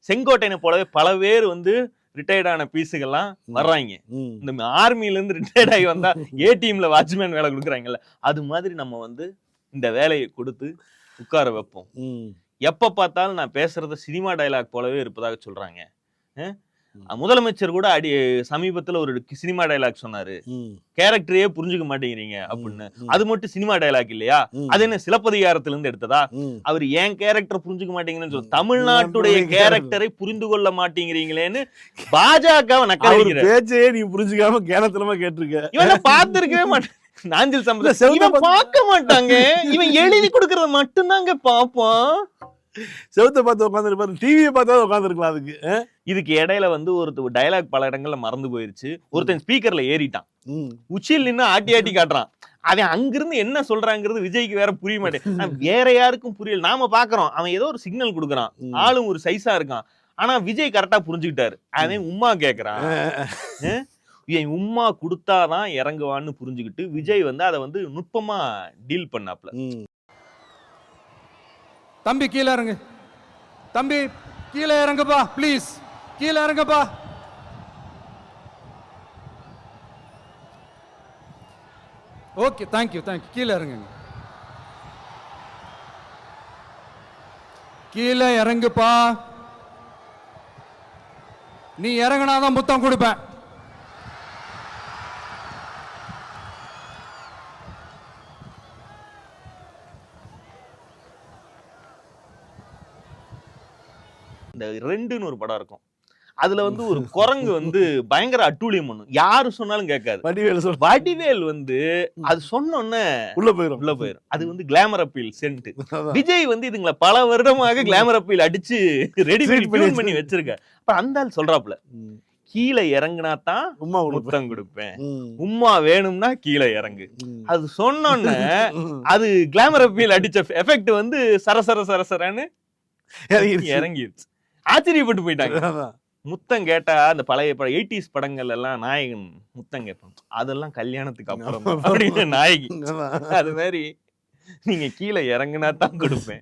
செங்கோட்டையனை போலவே பல பேர் வந்து ரிட்டையர்டான பீஸுகள்லாம் வர்றாங்க. இந்த ஆர்மில இருந்து ரிட்டையர்ட் ஆகி வந்தா ஏடிஎம்ல வாட்ச்மேன் வேலை கொடுக்குறாங்கல்ல, அது மாதிரி நம்ம வந்து இந்த வேலையை கொடுத்து உட்கார வைப்போம். எப்ப பார்த்தாலும் நான் பேசுறத சினிமா டயலாக் போலவே இருப்பதாக சொல்றாங்க. முதலமைச்சர் கூட சமீபத்துல ஒரு சினிமா டயலாக் சொன்னாரு, கேரக்டரையே புரிஞ்சுக்க மாட்டேங்கிறீங்க அப்படின்னு. அது மட்டும் சினிமா டயலாக் இல்லையா? அது என்ன சிலப்பதிகாரத்துல இருந்து எடுத்ததா? அவர் ஏன் கேரக்டர் புரிஞ்சுக்க மாட்டேங்கிறேன்னு சொல்லி தமிழ்நாட்டுடைய கேரக்டரை புரிந்து கொள்ள மாட்டேங்கிறீங்களேன்னு பாஜக நக்கடிக்கிற பேச்சையே நீ புரிஞ்சுக்காம கேனத்தனமா கேட்டிருக்க. இவன் பார்த்திருக்கவே மாட்டேன். நாஞ்சில் சம்பந்தம் இவன் பார்க்க மாட்டாங்க. இவன் எழுதி கொடுக்கறத மட்டும்தாங்க பாப்பான். செவத்தை பார்த்து உட்காந்துருப்பாரு, டிவியை பார்த்தாலும் உட்காந்துருக்கலாம். அதுக்கு இதுக்கு இடையில வந்து ஒரு டயலாக் பல இடங்கள்ல மறந்து போயிருச்சு. ஒருத்தன் ஸ்பீக்கர்ல ஏறிட்டான், உச்சியில் நின்று ஆட்டி ஆட்டி காட்டுறான். அவன் அங்கிருந்து என்ன சொல்றாங்கிறது விஜய்க்கு வேற புரிய மாட்டேன், வேற யாருக்கும் புரியல. நாம பாக்குறோம் அவன் ஏதோ ஒரு சிக்னல் கொடுக்குறான், ஆளும் ஒரு சைஸா இருக்கான். ஆனா விஜய் கரெக்டா புரிஞ்சுக்கிட்டாரு. அவன் உம்மா கேக்குறான், இவன் உம்மா கொடுத்தாதான் இறங்குவான்னு புரிஞ்சுக்கிட்டு விஜய் வந்து அதை வந்து நுட்பமா டீல் பண்ணாப்ல. தம்பி கீழே இறங்கு, தம்பி கீழே இறங்குப்பா, ப்ளீஸ் கீழே இறங்குப்பா. Okay, thank you thank you. கீழே இறங்குங்க, கீழே இறங்குப்பா. நீ இறங்குனாதான் முத்தம் கொடுப்பேன். இந்த 2ன்னு ஒரு படம் இருக்கும். அதுல வந்து ஒரு குரங்கு வந்து பயங்கர அட்டூழியம் பண்ணும், யாரு சொன்னாலும் கேட்காது. வடிவேல் வந்து அது சொன்னோன்னே உள்ள போயிரும். அது வந்து கிளாமர் அப்பீல் சென்ட். விஜய் வந்து இதுங்களை பல வருடமாக கிளாமர் அப்பீல் அடிச்சு ரெடி பண்ணி வச்சிருக்க. அப்ப அந்த ஆள் சொல்றாப்ல, கீழே இறங்குனா தான் முத்தம் கொடுப்பேன், உம்மா வேணும்னா கீழே இறங்கு. அது சொன்னோன்னே அது கிளாமர் அப்பீல் அடிச்ச எஃபெக்ட் வந்து சரசரன்னு இறங்கிருச்சு. ஆச்சரியப்பட்டு போயிட்டாங்க. முத்தம் கேட்டா அந்த பழைய 80s படங்கள் எல்லாம் நாயகன் முத்தம் கேட்பான், அதெல்லாம் கல்யாணத்துக்கு அப்புறம் அப்படின்னு நாயகி. அது மாதிரி நீங்க கீழே இறங்குனா தான் கொடுப்பேன்.